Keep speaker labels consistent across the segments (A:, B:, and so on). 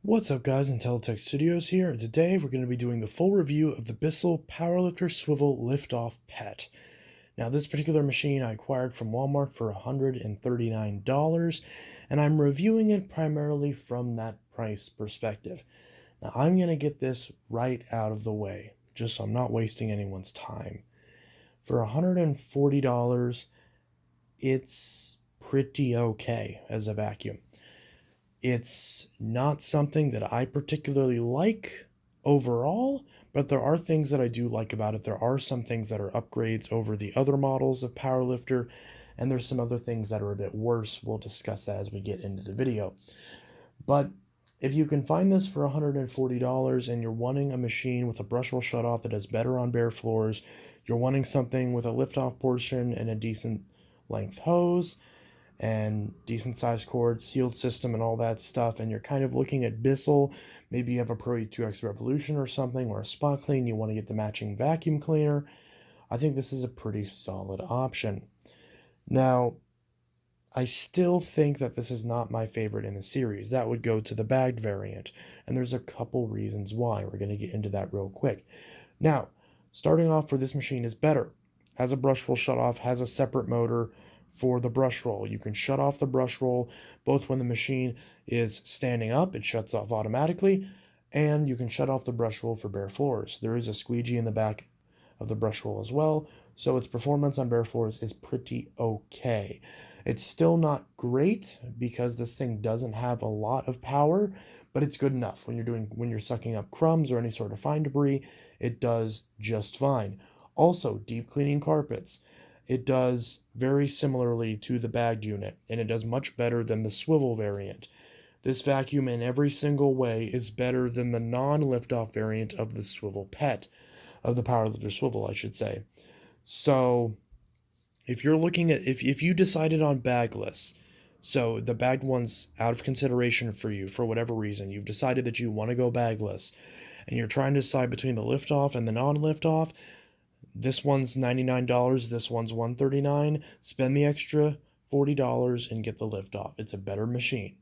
A: What's up guys, Untitled Studios here, and today we're going to be doing the full review of the Bissell PowerLifter Swivel Liftoff Pet. Now this particular machine I acquired from Walmart for $139, and I'm reviewing it primarily from that price perspective. Now I'm going to get this right out of the way, just so I'm not wasting anyone's time. For $140, it's pretty okay as a vacuum. It's not something that I particularly like overall, but there are things that I do like about it. There are some things that are upgrades over the other models of PowerLifter, and there's some other things that are a bit worse. We'll discuss that as we get into the video. But if you can find this for $140 and you're wanting a machine with a brushable shutoff that does better on bare floors, you're wanting something with a liftoff portion and a decent length hose, and decent sized cord, sealed system, and all that stuff, and you're kind of looking at Bissell, maybe you have a Pro E2X Revolution or something, or a spot clean, you want to get the matching vacuum cleaner, I think this is a pretty solid option. Now, I still think that this is not my favorite in the series. That would go to the bagged variant, and there's a couple reasons why. We're going to get into that real quick. Now, starting off for this machine is better. Has a brush roll shutoff, has a separate motor for the brush roll. You can shut off the brush roll both when the machine is standing up, it shuts off automatically, and you can shut off the brush roll for bare floors. There is a squeegee in the back of the brush roll as well, so its performance on bare floors is pretty okay. It's still not great because this thing doesn't have a lot of power, but it's good enough. When you're sucking up crumbs or any sort of fine debris, it does just fine. Also, deep cleaning carpets. It does very similarly to the bagged unit, and it does much better than the swivel variant. This vacuum in every single way is better than the non-liftoff variant of the swivel pet, of the PowerLifter swivel, I should say. So if you're looking at, if you decided on bagless, so the bagged one's out of consideration for you for whatever reason, you've decided that you want to go bagless, and you're trying to decide between the liftoff and the non-liftoff, this one's $99, this one's $139. Spend the extra $40 and get the liftoff. It's a better machine.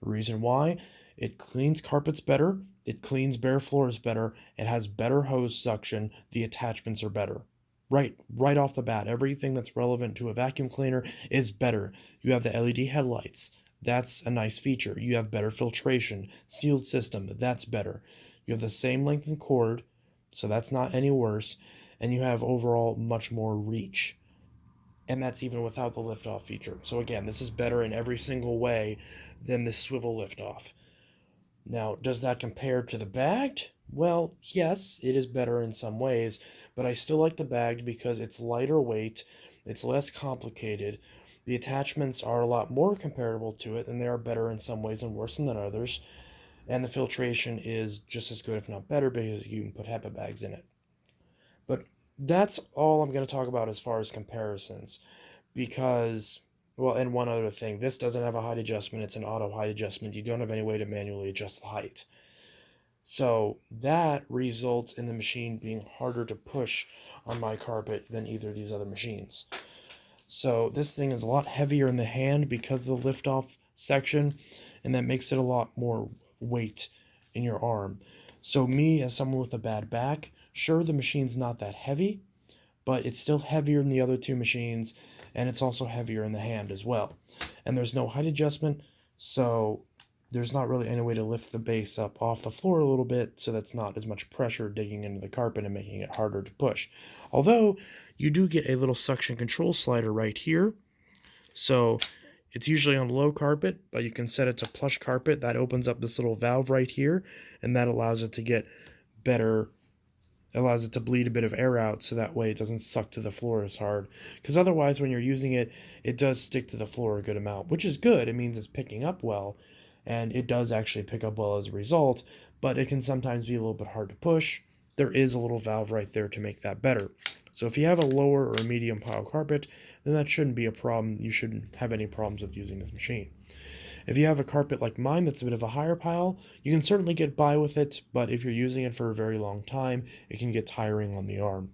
A: The reason why, it cleans carpets better, it cleans bare floors better, it has better hose suction, the attachments are better. Right off the bat, everything that's relevant to a vacuum cleaner is better. You have the LED headlights. That's a nice feature. You have better filtration, sealed system. That's better. You have the same length of cord, so that's not any worse, and you have overall much more reach. And that's even without the liftoff feature. So again, this is better in every single way than the swivel liftoff. Now, does that compare to the bagged? Well, yes, it is better in some ways, but I still like the bagged because it's lighter weight, it's less complicated, the attachments are a lot more comparable to it, and they are better in some ways and worse than others, and the filtration is just as good, if not better, because you can put Hepa bags in it. But that's all I'm going to talk about as far as comparisons, because, well, and one other thing, this doesn't have a height adjustment, it's an auto height adjustment. You don't have any way to manually adjust the height. So that results in the machine being harder to push on my carpet than either of these other machines. So this thing is a lot heavier in the hand because of the liftoff section, and that makes it a lot more weight in your arm. So me, as someone with a bad back, sure, the machine's not that heavy, but it's still heavier than the other two machines, and it's also heavier in the hand as well. And there's no height adjustment, so there's not really any way to lift the base up off the floor a little bit, so that's not as much pressure digging into the carpet and making it harder to push. Although, you do get a little suction control slider right here, so it's usually on low carpet, but you can set it to plush carpet. That opens up this little valve right here, and that allows it to get better, allows it to bleed a bit of air out, so that way it doesn't suck to the floor as hard. Because otherwise, when you're using it, it does stick to the floor a good amount, which is good. It means it's picking up well, and it does actually pick up well as a result, but it can sometimes be a little bit hard to push. There is a little valve right there to make that better. So if you have a lower or a medium pile carpet, then that shouldn't be a problem. You shouldn't have any problems with using this machine. If you have a carpet like mine that's a bit of a higher pile, you can certainly get by with it, but if you're using it for a very long time, it can get tiring on the arm.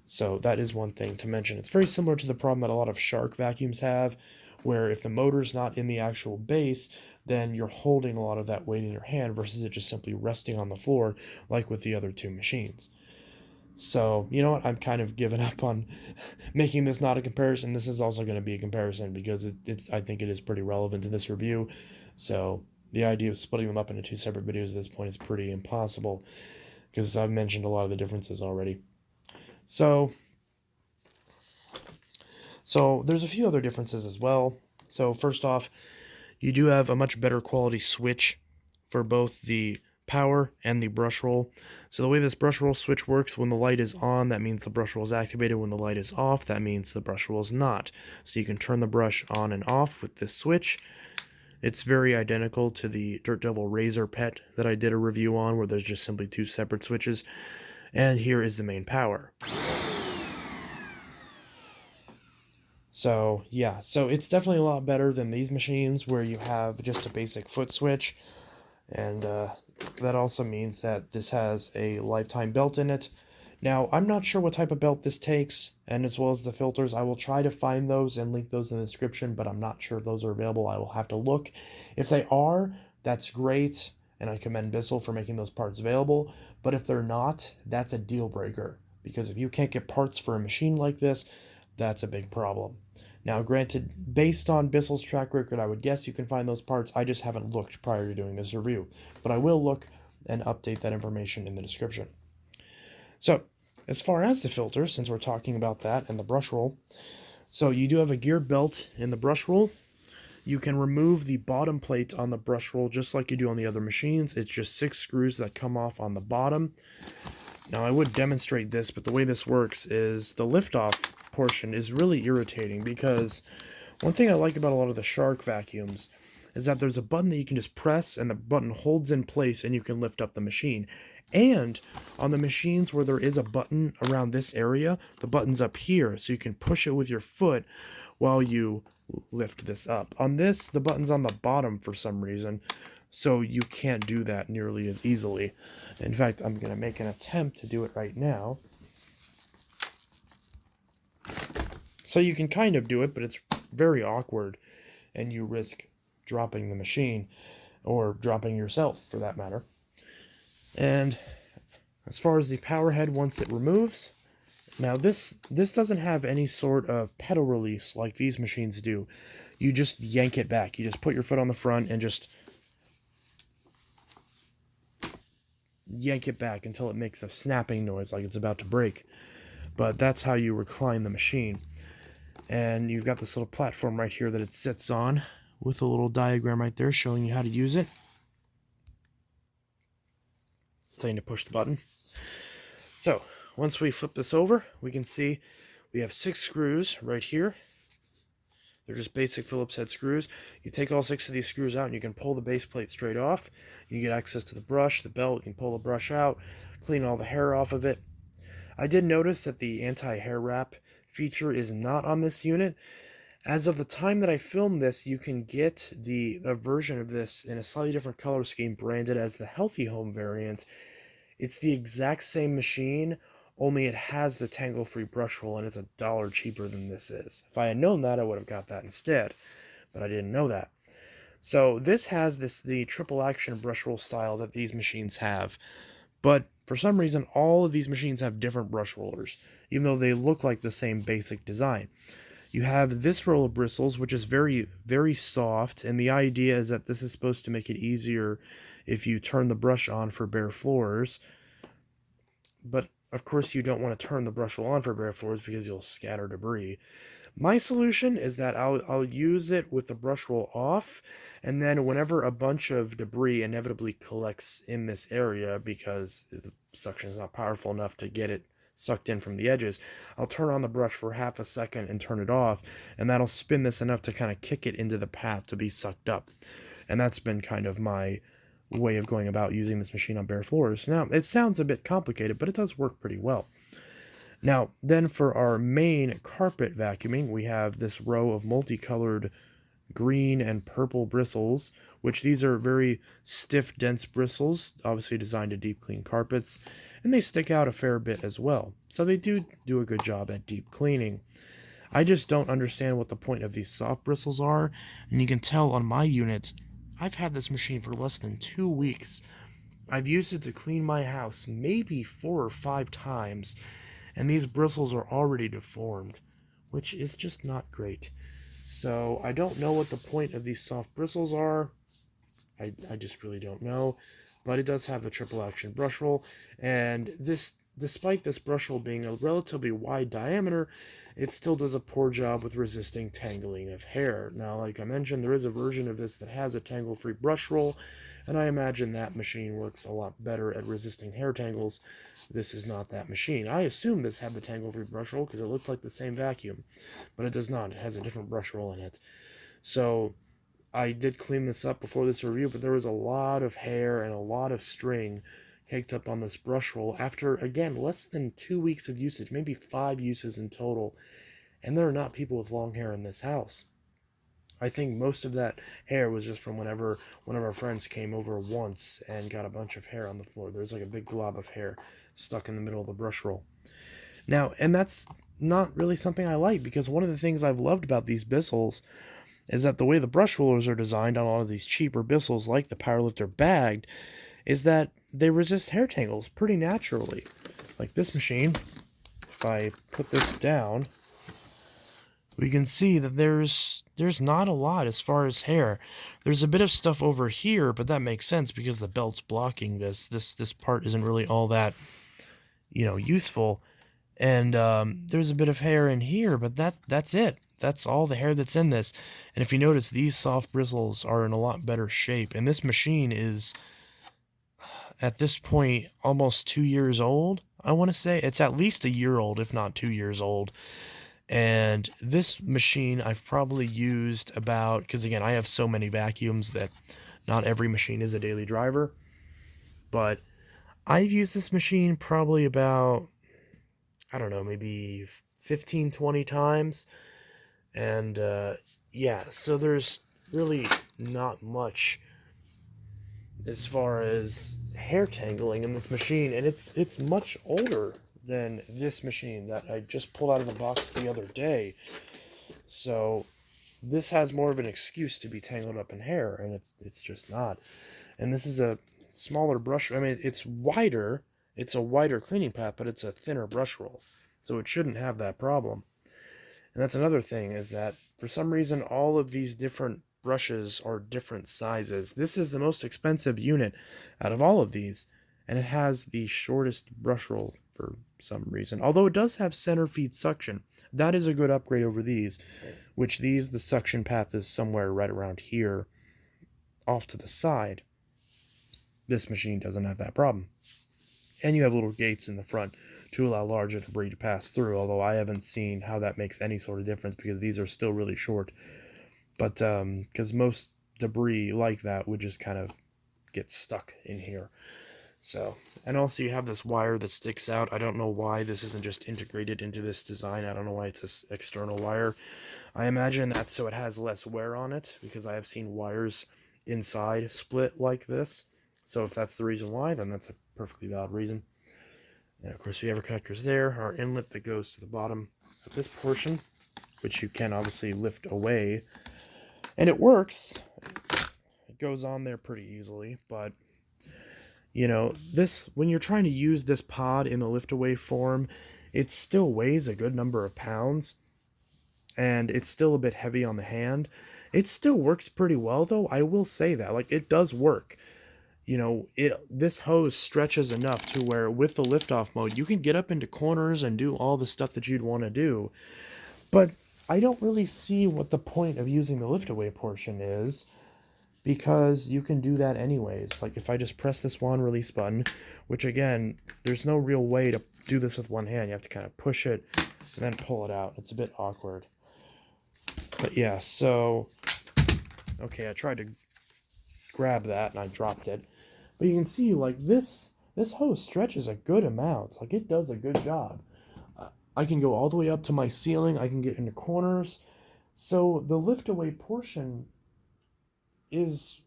A: So that is one thing to mention. It's very similar to the problem that a lot of shark vacuums have, where if the motor's not in the actual base, then you're holding a lot of that weight in your hand versus it just simply resting on the floor like with the other two machines. So, you know what? I'm kind of giving up on making this not a comparison. This is also going to be a comparison because it's I think it is pretty relevant to this review. So, the idea of splitting them up into two separate videos at this point is pretty impossible because I've mentioned a lot of the differences already. So there's a few other differences as well. So first off, you do have a much better quality switch for both the power and the brush roll. So the way this brush roll switch works, when the light is on, that means the brush roll is activated. When the light is off, that means the brush roll is not. So you can turn the brush on and off with this switch. It's very identical to the Dirt Devil Razor Pet that I did a review on, where there's just simply two separate switches. And here is the main power. So yeah, so it's definitely a lot better than these machines where you have just a basic foot switch. And that also means that this has a lifetime belt in it. Now, I'm not sure what type of belt this takes, and as well as the filters. I will try to find those and link those in the description, but I'm not sure if those are available. I will have to look. If they are, that's great, and I commend Bissell for making those parts available. But if they're not, that's a deal breaker, because if you can't get parts for a machine like this, that's a big problem. Now, granted, based on Bissell's track record, I would guess you can find those parts. I just haven't looked prior to doing this review, but I will look and update that information in the description. So, as far as the filter, since we're talking about that and the brush roll, so you do have a geared belt in the brush roll. You can remove the bottom plate on the brush roll just like you do on the other machines. It's just 6 screws that come off on the bottom. Now, I would demonstrate this, but the way this works is the liftoff portion is really irritating, because one thing I like about a lot of the Shark vacuums is that there's a button that you can just press and the button holds in place and you can lift up the machine. And on the machines where there is a button around this area, the button's up here, so you can push it with your foot while you lift this up. On this, the button's on the bottom for some reason, so you can't do that nearly as easily. In fact, I'm going to make an attempt to do it right now. So you can kind of do it, but it's very awkward, and you risk dropping the machine, or dropping yourself for that matter. And as far as the power head, once it removes, now this doesn't have any sort of pedal release like these machines do. You just yank it back. You just put your foot on the front and just yank it back until it makes a snapping noise like it's about to break. But that's how you recline the machine. And you've got this little platform right here that it sits on with a little diagram right there showing you how to use it. Telling you to push the button. So, once we flip this over, we can see we have 6 screws right here. They're just basic Phillips head screws. You take all 6 of these screws out and you can pull the base plate straight off. You get access to the brush, the belt, you can pull the brush out, clean all the hair off of it. I did notice that the anti-hair wrap feature is not on this unit. As of the time that I filmed this, you can get a version of this in a slightly different color scheme branded as the Healthy Home variant. It's the exact same machine, only it has the tangle-free brush roll, and it's $1 cheaper than this is. If I had known that, I would have got that instead, but I didn't know that. So this has the triple action brush roll style that these machines have, but for some reason, all of these machines have different brush rollers, even though they look like the same basic design. You have this roll of bristles, which is very, very soft, and the idea is that this is supposed to make it easier if you turn the brush on for bare floors. But, of course, you don't want to turn the brush roll on for bare floors because you'll scatter debris. My solution is that I'll use it with the brush roll off, and then whenever a bunch of debris inevitably collects in this area because the suction is not powerful enough to get it sucked in from the edges, I'll turn on the brush for half a second and turn it off, and that'll spin this enough to kind of kick it into the path to be sucked up. And that's been kind of my way of going about using this machine on bare floors. Now, it sounds a bit complicated, but it does work pretty well. Now, then for our main carpet vacuuming, we have this row of multicolored green and purple bristles, which these are very stiff, dense bristles, obviously designed to deep clean carpets, and they stick out a fair bit as well. So they do a good job at deep cleaning. I just don't understand what the point of these soft bristles are, and you can tell on my unit, I've had this machine for less than 2 weeks. I've used it to clean my house maybe 4 or 5 times, and these bristles are already deformed, which is just not great. So I don't know what the point of these soft bristles are. I just really don't know. But it does have the triple action brush roll, and despite this brush roll being a relatively wide diameter, it still does a poor job with resisting tangling of hair. Now, like I mentioned, there is a version of this that has a tangle-free brush roll, and I imagine that machine works a lot better at resisting hair tangles. This is not that machine. I assume this had the tangle-free brush roll because it looks like the same vacuum, but it does not. It has a different brush roll in it. So I did clean this up before this review, but there was a lot of hair and a lot of string caked up on this brush roll after, again, less than 2 weeks of usage, maybe 5 uses in total. And there are not people with long hair in this house. I think most of that hair was just from whenever one of our friends came over once and got a bunch of hair on the floor. There's like a big glob of hair stuck in the middle of the brush roll. Now, and that's not really something I like, because one of the things I've loved about these Bissells is that the way the brush rollers are designed on all of these cheaper Bissells like the PowerLifter Bagged is that they resist hair tangles pretty naturally. Like this machine, if I put this down, we can see that there's not a lot as far as hair. There's a bit of stuff over here, but that makes sense because the belt's blocking this. This part isn't really all that, useful. And there's a bit of hair in here, but that's it. That's all the hair that's in this. And if you notice, these soft bristles are in a lot better shape. And this machine is, at this point, almost 2 years old, I want to say. It's at least a year old, if not 2 years old. And this machine I've probably used about, because again, I have so many vacuums that not every machine is a daily driver. But I've used this machine probably about, I don't know, maybe 15, 20 times. And yeah, so there's really not much as far as hair tangling in this machine, and it's much older than this machine that I just pulled out of the box the other day. So this has more of an excuse to be tangled up in hair, and it's just not. And this is a smaller brush. I mean, it's wider. It's a wider cleaning path, but it's a thinner brush roll, so it shouldn't have that problem. And that's another thing, is that for some reason all of these different brushes are different sizes. This is the most expensive unit out of all of these, and it has the shortest brush roll for some reason. Although it does have center feed suction. That is a good upgrade over these, which the suction path is somewhere right around here, off to the side. This machine doesn't have that problem. And you have little gates in the front to allow larger debris to pass through, although I haven't seen how that makes any sort of difference because these are still really short. But because most debris like that would just kind of get stuck in here. So, and also you have this wire that sticks out. I don't know why this isn't just integrated into this design. I don't know why it's this external wire. I imagine that's so it has less wear on it, because I have seen wires inside split like this. So if that's the reason why, then that's a perfectly valid reason. And of course, we have our connectors there, our inlet that goes to the bottom of this portion, which you can obviously lift away. And it works. It goes on there pretty easily, but this, when you're trying to use this pod in the lift away form, it still weighs a good number of pounds, and it's still a bit heavy on the hand. It still works pretty well, though. I will say that, like, it does work. This hose stretches enough to where with the liftoff mode, you can get up into corners and do all the stuff that you'd want to do. But I don't really see what the point of using the lift away portion is, because you can do that anyways. Like if I just press this one release button, which again, there's no real way to do this with one hand. You have to kind of push it and then pull it out. It's a bit awkward. But yeah, so, okay, I tried to grab that and I dropped it. But you can see, like, this hose stretches a good amount. Like, it does a good job. I can go all the way up to my ceiling. I can get into corners. So the lift away portion is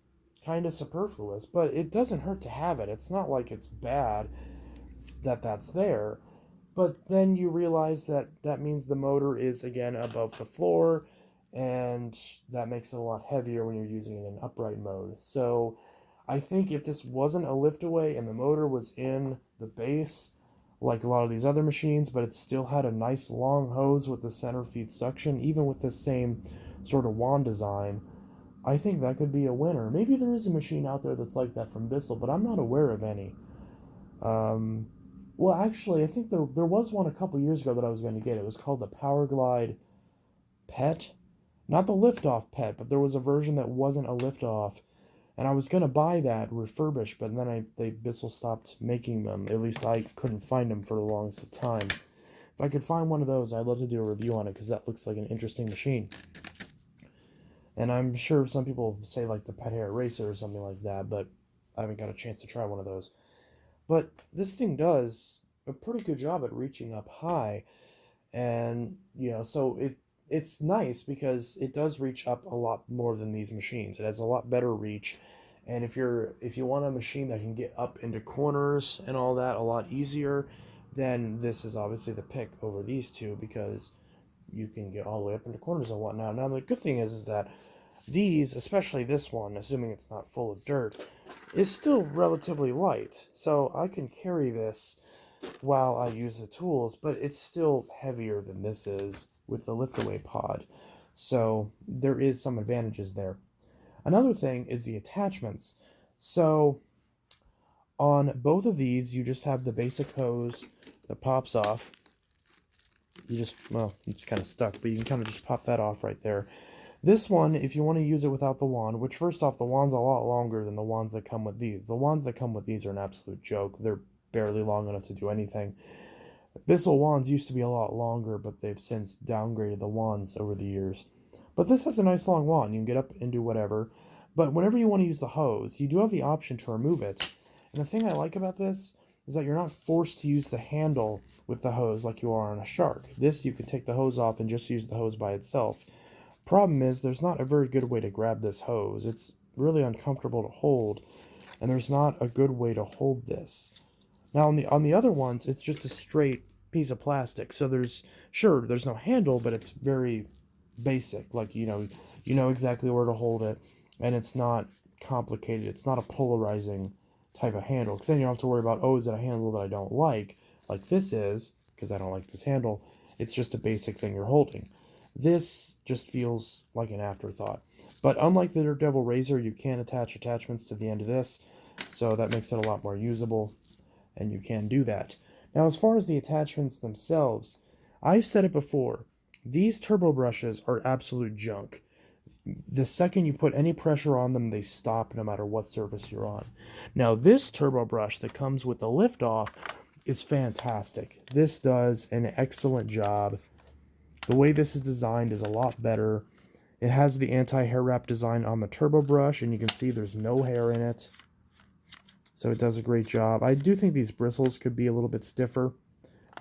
A: kind of superfluous, but it doesn't hurt to have it. It's not like it's bad that that's there. But then you realize that that means the motor is again above the floor, and that makes it a lot heavier when you're using it in upright mode. So I think if this wasn't a lift away and the motor was in the base, like a lot of these other machines, but it still had a nice long hose with the center feed suction, even with the same sort of wand design, I think that could be a winner. Maybe there is a machine out there that's like that from Bissell, but I'm not aware of any. Um, well, actually, I think there was one a couple years ago that I was going to get. It was called the Power Glide Pet. Not the liftoff pet, but there was a version that wasn't a liftoff. And I was going to buy that refurbished, but then Bissell stopped making them. At least I couldn't find them for the longest time. If I could find one of those, I'd love to do a review on it because that looks like an interesting machine. And I'm sure some people say like the Pet Hair Racer or something like that, but I haven't got a chance to try one of those. But this thing does a pretty good job at reaching up high, and so it's nice because it does reach up a lot more than these machines. It has a lot better reach, and if you want a machine that can get up into corners and all that a lot easier, then this is obviously the pick over these two because you can get all the way up into corners and whatnot. Now the good thing is that these, especially this one, assuming it's not full of dirt, is still relatively light. So I can carry this while I use the tools, but it's still heavier than this is with the lift-away pod. So there is some advantages there. Another thing is the attachments. So on both of these, you just have the basic hose that pops off. Well, it's kind of stuck, but you can kind of just pop that off right there. This one, if you want to use it without the wand, which first off, the wand's a lot longer than the wands that come with these. The wands that come with these are an absolute joke. They're barely long enough to do anything. Bissell wands used to be a lot longer, but they've since downgraded the wands over the years. But this has a nice long wand. You can get up and do whatever. But whenever you want to use the hose, you do have the option to remove it. And the thing I like about this is that you're not forced to use the handle with the hose like you are on a shark. This, you can take the hose off and just use the hose by itself. Problem is, there's not a very good way to grab this hose. It's really uncomfortable to hold, and there's not a good way to hold this. Now, on the other ones, it's just a straight piece of plastic. So there's no handle, but it's very basic. Like, you know exactly where to hold it, and it's not complicated. It's not a polarizing type of handle, because then you don't have to worry about, oh, is it a handle that I don't like this is, because I don't like this handle. It's just a basic thing you're holding. This just feels like an afterthought. But unlike the Daredevil Razor, you can attach attachments to the end of this, so that makes it a lot more usable, and you can do that. Now, as far as the attachments themselves, I've said it before, these turbo brushes are absolute junk. The second you put any pressure on them, they stop no matter what surface you're on. Now, this turbo brush that comes with the liftoff is fantastic. This does an excellent job. The way this is designed is a lot better. It has the anti-hair wrap design on the turbo brush, and you can see there's no hair in it. So it does a great job. I do think these bristles could be a little bit stiffer,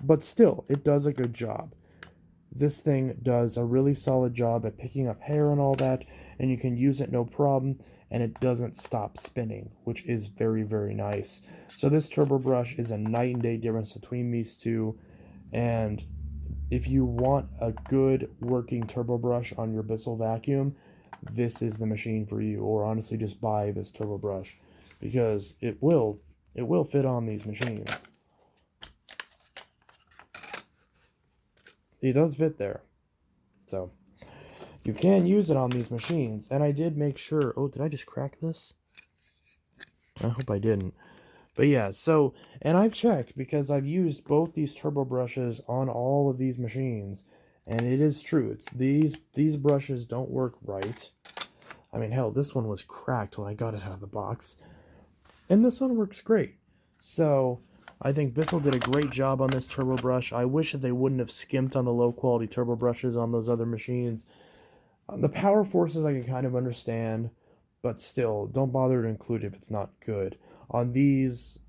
A: but still, it does a good job. This thing does a really solid job at picking up hair and all that, and you can use it no problem, and it doesn't stop spinning, which is very, very nice. So this turbo brush is a night and day difference between these two, and if you want a good working turbo brush on your Bissell vacuum, this is the machine for you. Or honestly, just buy this turbo brush because it will fit on these machines. It does fit there, so you can use it on these machines. And I did make sure. Oh, did I just crack this? I hope I didn't. But yeah, so, and I've checked because I've used both these turbo brushes on all of these machines, and it is true. These brushes don't work right. I mean, hell, this one was cracked when I got it out of the box, and this one works great. So I think Bissell did a great job on this turbo brush. I wish that they wouldn't have skimped on the low quality turbo brushes on those other machines. The power forces I can kind of understand, but still, don't bother to include if it's not good. On these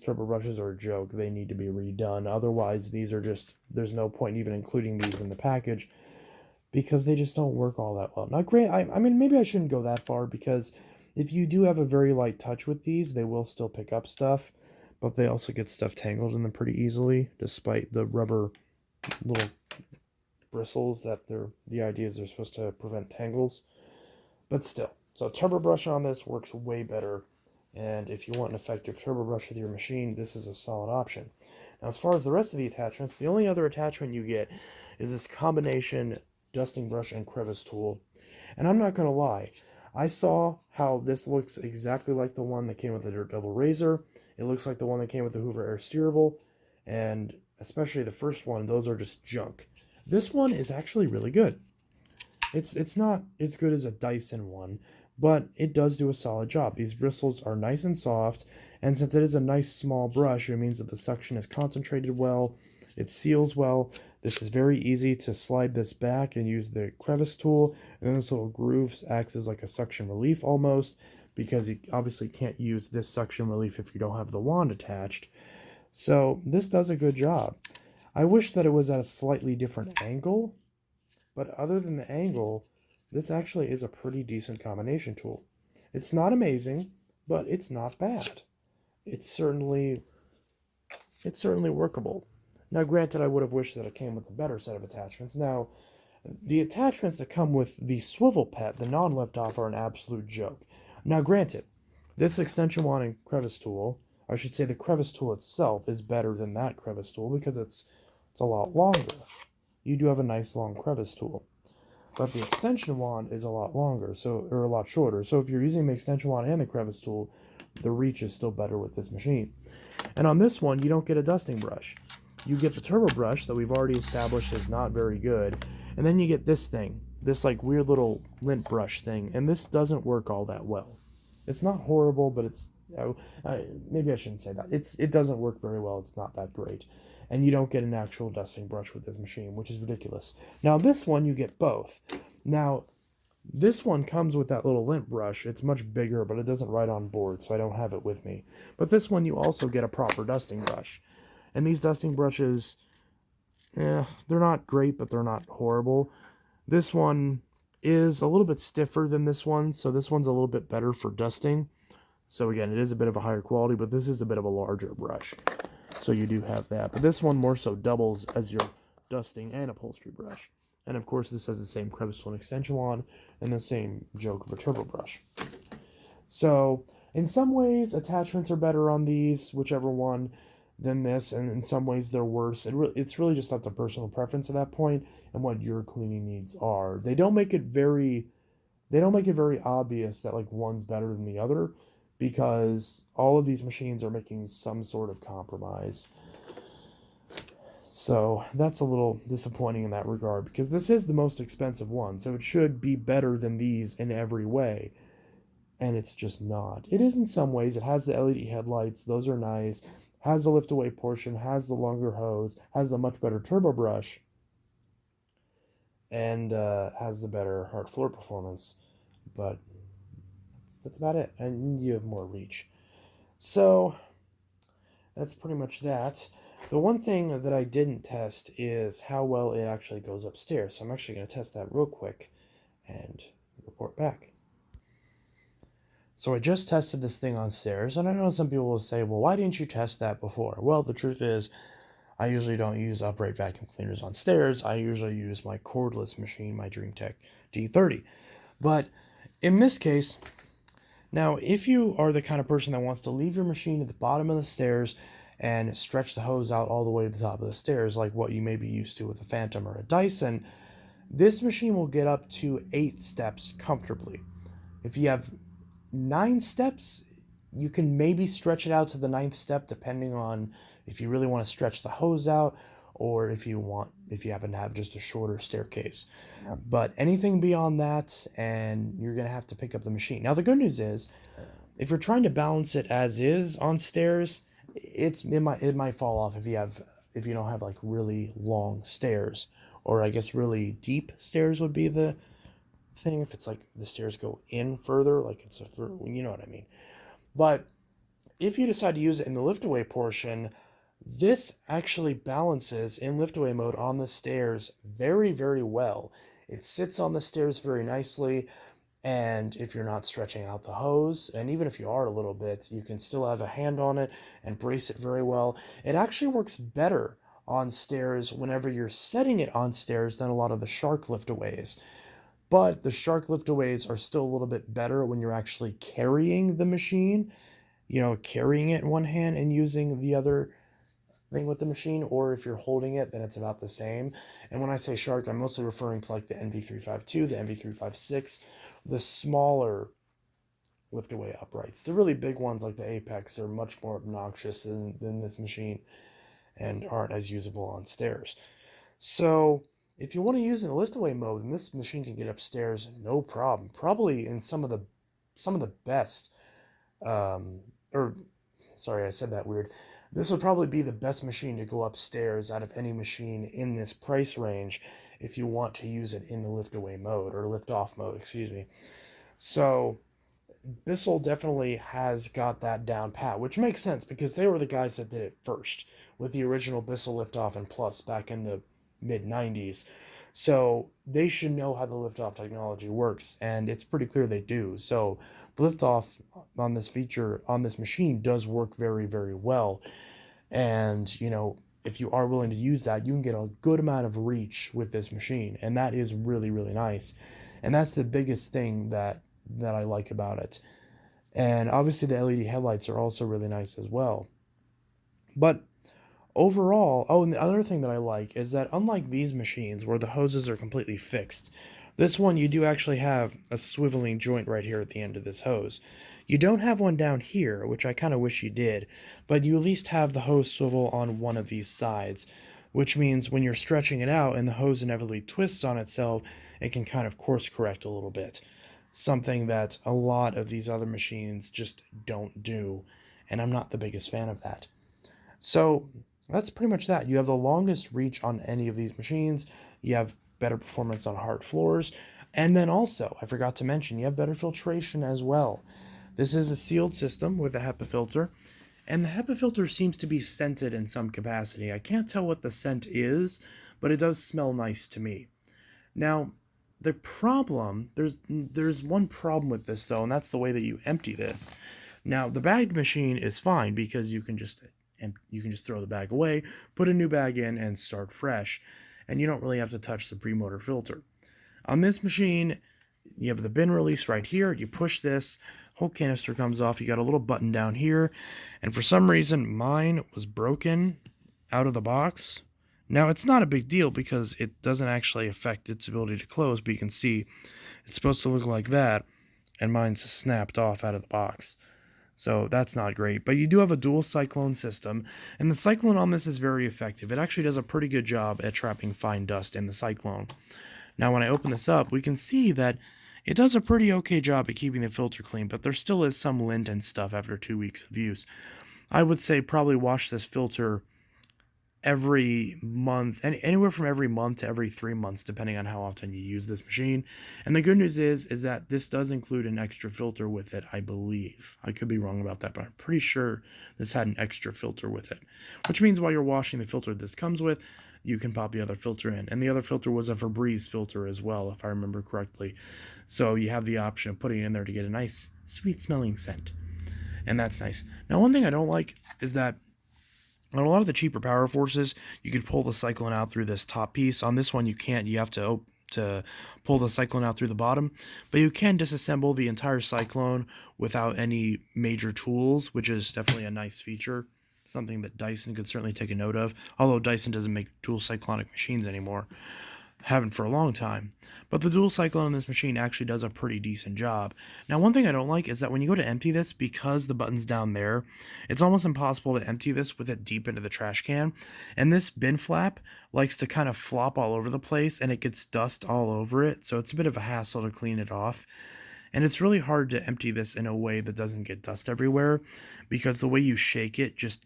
A: turbo brushes are a joke. They need to be redone. Otherwise, these are just, there's no point even including these in the package because they just don't work all that well. Now, great, I mean, maybe I shouldn't go that far because if you do have a very light touch with these, they will still pick up stuff. but they also get stuff tangled in them pretty easily, despite the rubber little bristles that the idea is they're supposed to prevent tangles. But still, so turbo brush on this works way better. And if you want an effective turbo brush with your machine, this is a solid option. Now, as far as the rest of the attachments, the only other attachment you get is this combination dusting brush and crevice tool. And I'm not going to lie, I saw how this looks exactly like the one that came with the Dirt Devil Razor. It looks like the one that came with the Hoover Air Steerable, and especially the first one, those are just junk. This one is actually really good. It's not as good as a Dyson one, but it does do a solid job. These bristles are nice and soft, and since it is a nice small brush, it means that the suction is concentrated well, it seals well. This is very easy to slide this back and use the crevice tool, and then this little groove acts as like a suction relief almost, because you obviously can't use this suction relief if you don't have the wand attached. So this does a good job. I wish that it was at a slightly different angle, but other than the angle, this actually is a pretty decent combination tool. It's not amazing, but it's not bad. It's certainly workable. Now, granted, I would have wished that it came with a better set of attachments. Now, the attachments that come with the swivel pet, the non-lift-off, are an absolute joke. Now, granted, this extension wand and crevice tool, I should say the crevice tool itself, is better than that crevice tool because it's a lot longer. You do have a nice long crevice tool, but the extension wand is a lot longer, or a lot shorter. So if you're using the extension wand and the crevice tool, the reach is still better with this machine. And on this one, you don't get a dusting brush. You get the turbo brush that we've already established is not very good, and then you get this thing, this like weird little lint brush thing, and this doesn't work all that well. It's not horrible, but maybe I shouldn't say that. It doesn't work very well. It's not that great. And you don't get an actual dusting brush with this machine, which is ridiculous. Now, this one, you get both. Now, this one comes with that little lint brush. It's much bigger, but it doesn't ride on board, so I don't have it with me. But this one, you also get a proper dusting brush. And these dusting brushes, they're not great, but they're not horrible. This one is a little bit stiffer than this one, so this one's a little bit better for dusting. So again, it is a bit of a higher quality, but this is a bit of a larger brush. So you do have that. But this one more so doubles as your dusting and upholstery brush. And of course, this has the same crevice tool and extension wand and the same joke of a turbo brush. So in some ways, attachments are better on these, whichever one, than this, and in some ways they're worse. It's really just up to personal preference at that point and what your cleaning needs are. They don't make it very obvious that like one's better than the other, because all of these machines are making some sort of compromise. So that's a little disappointing in that regard, because this is the most expensive one, so it should be better than these in every way, and it's just not. It is in some ways. It has the LED headlights, those are nice, has the lift away portion, has the longer hose, has the much better turbo brush, and has the better hard floor performance, but that's about it. And you have more reach. So that's pretty much that. The one thing that I didn't test is how well it actually goes upstairs. So I'm actually going to test that real quick and report back. So I just tested this thing on stairs, and I know some people will say, well, why didn't you test that before? Well, the truth is, I usually don't use upright vacuum cleaners on stairs. I usually use my cordless machine, my DreamTech D30. But in this case, now, if you are the kind of person that wants to leave your machine at the bottom of the stairs and stretch the hose out all the way to the top of the stairs, like what you may be used to with a Phantom or a Dyson, this machine will get up to 8 steps comfortably. If you have 9 steps, you can maybe stretch it out to the 9th step, depending on if you really want to stretch the hose out, or if you happen to have just a shorter staircase. But anything beyond that, and you're going to have to pick up the machine. Now, the good news is, if you're trying to balance it as is on stairs, it might fall off if you don't have like really long stairs, or I guess really deep stairs would be the thing. If it's like the stairs go in further, like you know what I mean. But if you decide to use it in the lift-away portion, this actually balances in lift-away mode on the stairs very, very well. It sits on the stairs very nicely, And if you're not stretching out the hose, and even if you are a little bit, you can still have a hand on it and brace it very well. It actually works better on stairs whenever you're setting it on stairs than a lot of the shark liftaways. But the shark liftaways are still a little bit better when you're actually carrying the machine, carrying it in one hand and using the other thing with the machine, or if you're holding it, then it's about the same. And when I say shark, I'm mostly referring to like the NV352, the NV356, the smaller lift-away uprights. The really big ones like the Apex are much more obnoxious than this machine and aren't as usable on stairs. So if you want to use it in a lift-away mode, then this machine can get upstairs no problem. Probably in some of the best, or sorry, I said that weird. This would probably be the best machine to go upstairs out of any machine in this price range if you want to use it in the lift-away mode, or lift-off mode, excuse me. So Bissell definitely has got that down pat, which makes sense because they were the guys that did it first with the original Bissell Liftoff and Plus back in the mid 90s. So they should know how the liftoff technology works, and it's pretty clear they do. So the liftoff on this machine does work very, very well. And, if you are willing to use that, you can get a good amount of reach with this machine, and that is really, really nice. And that's the biggest thing that I like about it. And obviously the LED headlights are also really nice as well. But overall, and the other thing that I like is that unlike these machines where the hoses are completely fixed, this one you do actually have a swiveling joint right here at the end of this hose. You don't have one down here, which I kind of wish you did, but you at least have the hose swivel on one of these sides, which means when you're stretching it out and the hose inevitably twists on itself, it can kind of course correct a little bit. Something that a lot of these other machines just don't do, and I'm not the biggest fan of that. So that's pretty much that. You have the longest reach on any of these machines. You have better performance on hard floors. And then also, I forgot to mention, you have better filtration as well. This is a sealed system with a Hepa filter, and the Hepa filter seems to be scented in some capacity. I can't tell what the scent is, but it does smell nice to me. Now, there's one problem with this though, and that's the way that you empty this. Now, the bagged machine is fine because you can just throw the bag away, put a new bag in, and start fresh, and you don't really have to touch the pre-motor filter. On this machine, you have the bin release right here. You push this, whole canister comes off. You got a little button down here, and for some reason mine was broken out of the box. Now, it's not a big deal because it doesn't actually affect its ability to close, but you can see it's supposed to look like that, and mine's snapped off out of the box. So that's not great, but you do have a dual cyclone system, and the cyclone on this is very effective. It actually does a pretty good job at trapping fine dust in the cyclone. Now, when I open this up, we can see that it does a pretty okay job at keeping the filter clean, but there still is some lint and stuff after 2 weeks of use. I would say probably wash this filter every month, and anywhere from every month to every 3 months, depending on how often you use this machine. And the good news is that this does include an extra filter with it, I believe. I could be wrong about that, but I'm pretty sure this had an extra filter with it, which means while you're washing the filter this comes with, you can pop the other filter in. And the other filter was a Febreze filter as well, if I remember correctly. So you have the option of putting it in there to get a nice, sweet smelling scent. And that's nice. Now, one thing I don't like is that on a lot of the cheaper Power Forces, you could pull the cyclone out through this top piece. On this one, you can't. You have to pull the cyclone out through the bottom. But you can disassemble the entire cyclone without any major tools, which is definitely a nice feature. Something that Dyson could certainly take a note of. Although Dyson doesn't make dual cyclonic machines anymore. Haven't for a long time. But the dual cyclone on this machine actually does a pretty decent job. Now, one thing I don't like is that when you go to empty this, because the button's down there, it's almost impossible to empty this with it deep into the trash can. And this bin flap likes to kind of flop all over the place, and it gets dust all over it, so it's a bit of a hassle to clean it off. And it's really hard to empty this in a way that doesn't get dust everywhere, because the way you shake it just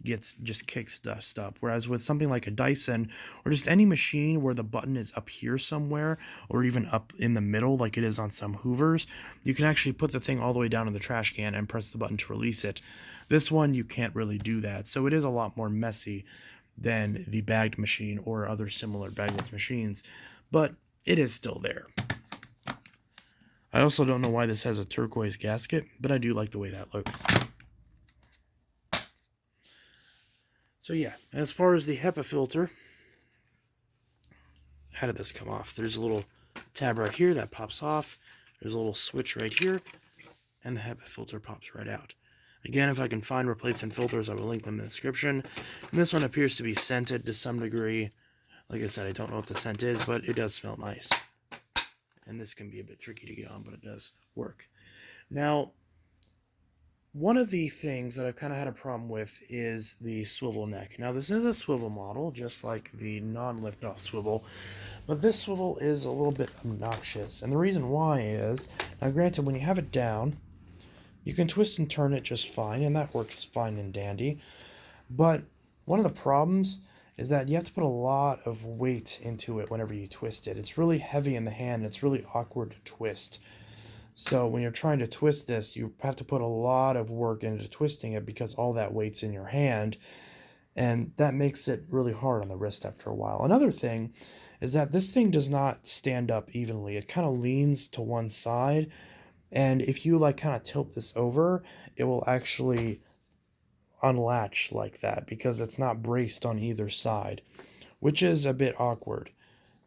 A: kicks dust up. Whereas with something like a Dyson or just any machine where the button is up here somewhere or even up in the middle like it is on some Hoovers, you can actually put the thing all the way down in the trash can and press the button to release it. This one, you can't really do that. So it is a lot more messy than the bagged machine or other similar bagless machines, but it is still there. I also don't know why this has a turquoise gasket, but I do like the way that looks. So yeah, as far as the HEPA filter, how did this come off? There's a little tab right here that pops off. There's a little switch right here, and the HEPA filter pops right out. Again, if I can find replacement filters, I will link them in the description. And this one appears to be scented to some degree. Like I said, I don't know what the scent is, but it does smell nice. And this can be a bit tricky to get on, but it does work. Now, one of the things that I've kind of had a problem with is the swivel neck. Now, this is a swivel model, just like the non-lift-off swivel, but this swivel is a little bit obnoxious. And the reason why is, now granted, when you have it down, you can twist and turn it just fine, and that works fine and dandy. But one of the problems is that you have to put a lot of weight into it whenever you twist it. It's really heavy in the hand, and it's really awkward to twist. So when you're trying to twist this, you have to put a lot of work into twisting it because all that weight's in your hand, and that makes it really hard on the wrist after a while. Another thing is that this thing does not stand up evenly. It kind of leans to one side, and if you like kind of tilt this over, it will actually unlatch like that because it's not braced on either side, which is a bit awkward.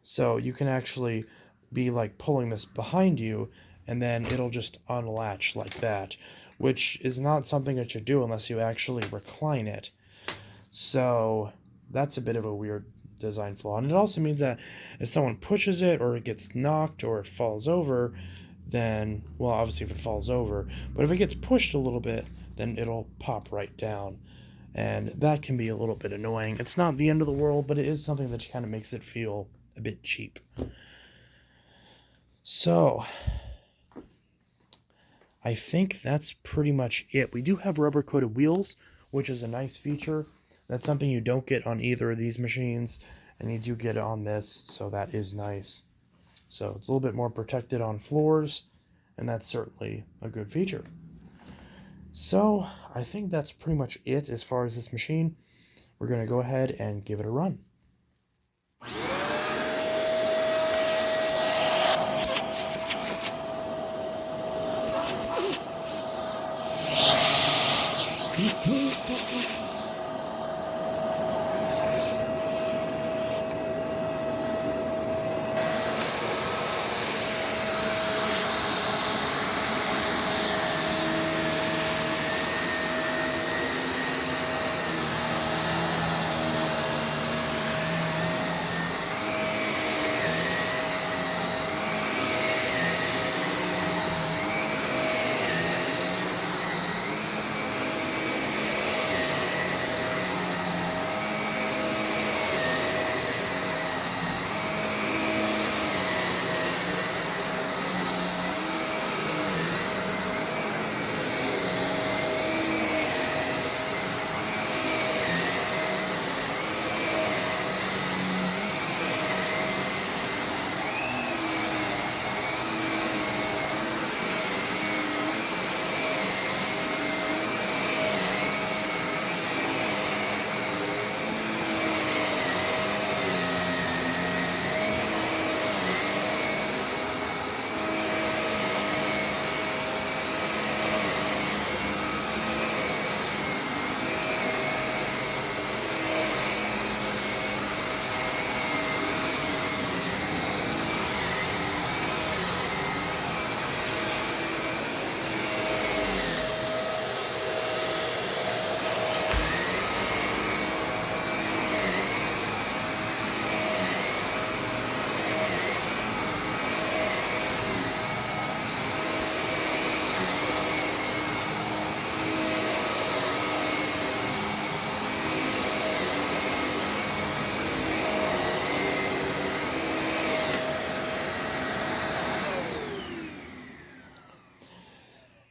A: So you can actually be like pulling this behind you, and then it'll just unlatch like that, which is not something that you do unless you actually recline it. So that's a bit of a weird design flaw. And it also means that if someone pushes it or it gets knocked or it falls over, then, well, obviously if it falls over, but if it gets pushed a little bit, then it'll pop right down. And that can be a little bit annoying. It's not the end of the world, but it is something that kind of makes it feel a bit cheap. So I think that's pretty much it. We do have rubber coated wheels, which is a nice feature. That's something you don't get on either of these machines, and you do get it on this, so that is nice. So it's a little bit more protected on floors, and that's certainly a good feature. So I think that's pretty much it as far as this machine. We're going to go ahead and give it a run.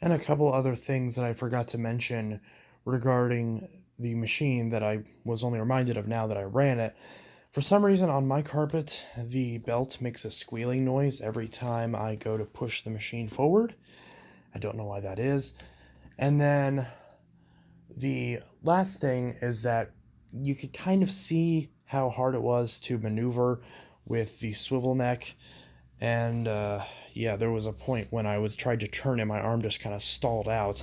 A: And a couple other things that I forgot to mention regarding the machine that I was only reminded of now that I ran it. For some reason on my carpet, the belt makes a squealing noise every time I go to push the machine forward. I don't know why that is. And then the last thing is that you could kind of see how hard it was to maneuver with the swivel neck. And yeah, there was a point when I was trying to turn it, my arm just kind of stalled out.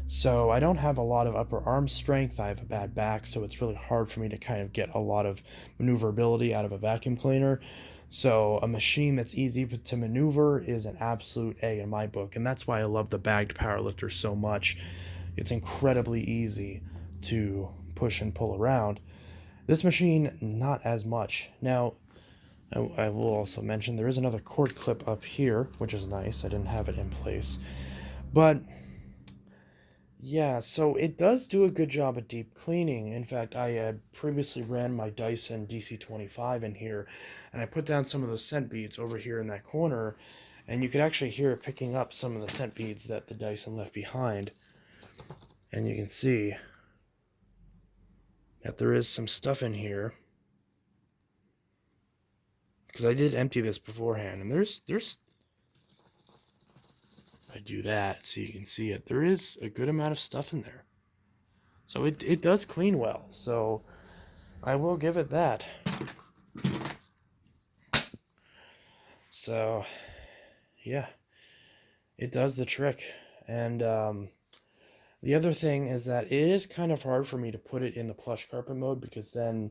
A: So I don't have a lot of upper arm strength. I have a bad back, so it's really hard for me to kind of get a lot of maneuverability out of a vacuum cleaner. So a machine that's easy to maneuver is an absolute A in my book, and that's why I love the bagged PowerLifter so much. It's incredibly easy to push and pull around. This machine, not as much. Now, I will also mention there is another cord clip up here, which is nice. I didn't have it in place. But yeah, so it does do a good job at deep cleaning. In fact, I had previously ran my Dyson DC-25 in here, and I put down some of those scent beads over here in that corner, and you could actually hear it picking up some of the scent beads that the Dyson left behind. And you can see that there is some stuff in here, because I did empty this beforehand, and there's I do that so you can see it. There is a good amount of stuff in there. So it does clean well. So I will give it that. So yeah, it does the trick. And the other thing is that it is kind of hard for me to put it in the plush carpet mode, because then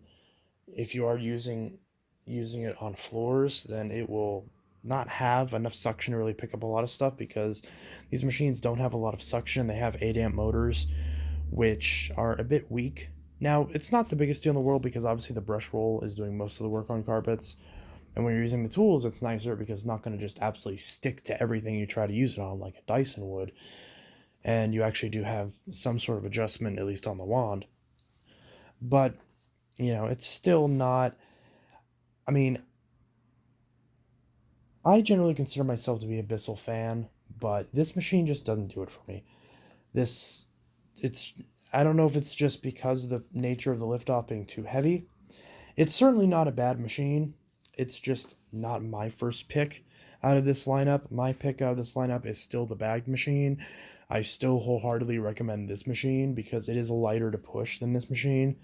A: if you are using it on floors, then it will not have enough suction to really pick up a lot of stuff, because these machines don't have a lot of suction. They have 8 amp motors, which are a bit weak. Now, it's not the biggest deal in the world, because obviously the brush roll is doing most of the work on carpets, and when you're using the tools, it's nicer because it's not going to just absolutely stick to everything you try to use it on like a Dyson would, and you actually do have some sort of adjustment, at least on the wand. But you know, it's still not, I mean, I generally consider myself to be a Bissell fan, but this machine just doesn't do it for me. This, it's, I don't know if it's just because of the nature of the liftoff being too heavy. It's certainly not a bad machine. It's just not my first pick out of this lineup. My pick out of this lineup is still the bagged machine. I still wholeheartedly recommend this machine because it is lighter to push than this machine.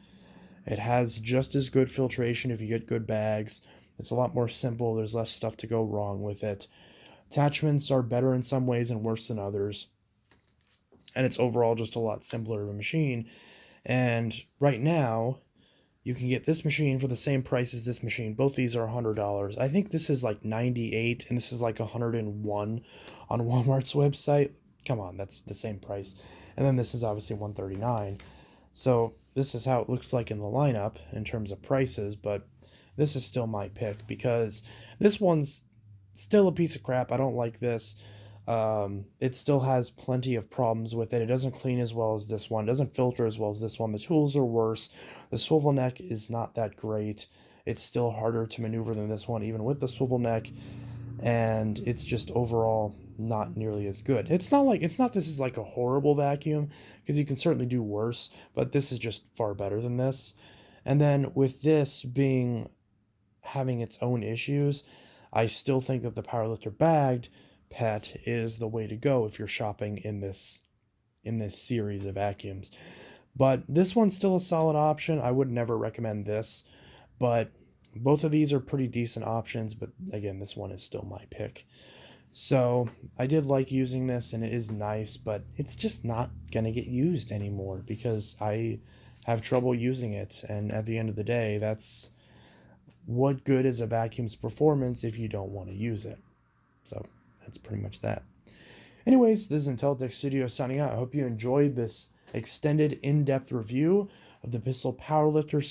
A: It has just as good filtration if you get good bags. It's a lot more simple. There's less stuff to go wrong with it. Attachments are better in some ways and worse than others. And it's overall just a lot simpler of a machine. And right now, you can get this machine for the same price as this machine. Both these are $100. I think this is like $98 and this is like $101 on Walmart's website. Come on, that's the same price. And then this is obviously $139. So this is how it looks like in the lineup in terms of prices, but this is still my pick because this one's still a piece of crap. I don't like this. It still has plenty of problems with it. It doesn't clean as well as this one. It doesn't filter as well as this one. The tools are worse. The swivel neck is not that great. It's still harder to maneuver than this one, even with the swivel neck. And it's just overall not nearly as good. It's not this is like a horrible vacuum, because you can certainly do worse, but this is just far better than this. And then with this having its own issues, I still think that the PowerLifter bagged pet is the way to go if you're shopping in this series of vacuums. But this one's still a solid option. I would never recommend this, but both of these are pretty decent options. But again, this one is still my pick. So I did like using this, and it is nice, but it's just not gonna get used anymore because I have trouble using it. And at the end of the day, that's what good is a vacuum's performance if you don't want to use it? So that's pretty much that. Anyways, this is Untitled Studio signing out. I hope you enjoyed this extended, in-depth review of the Bissell PowerLifter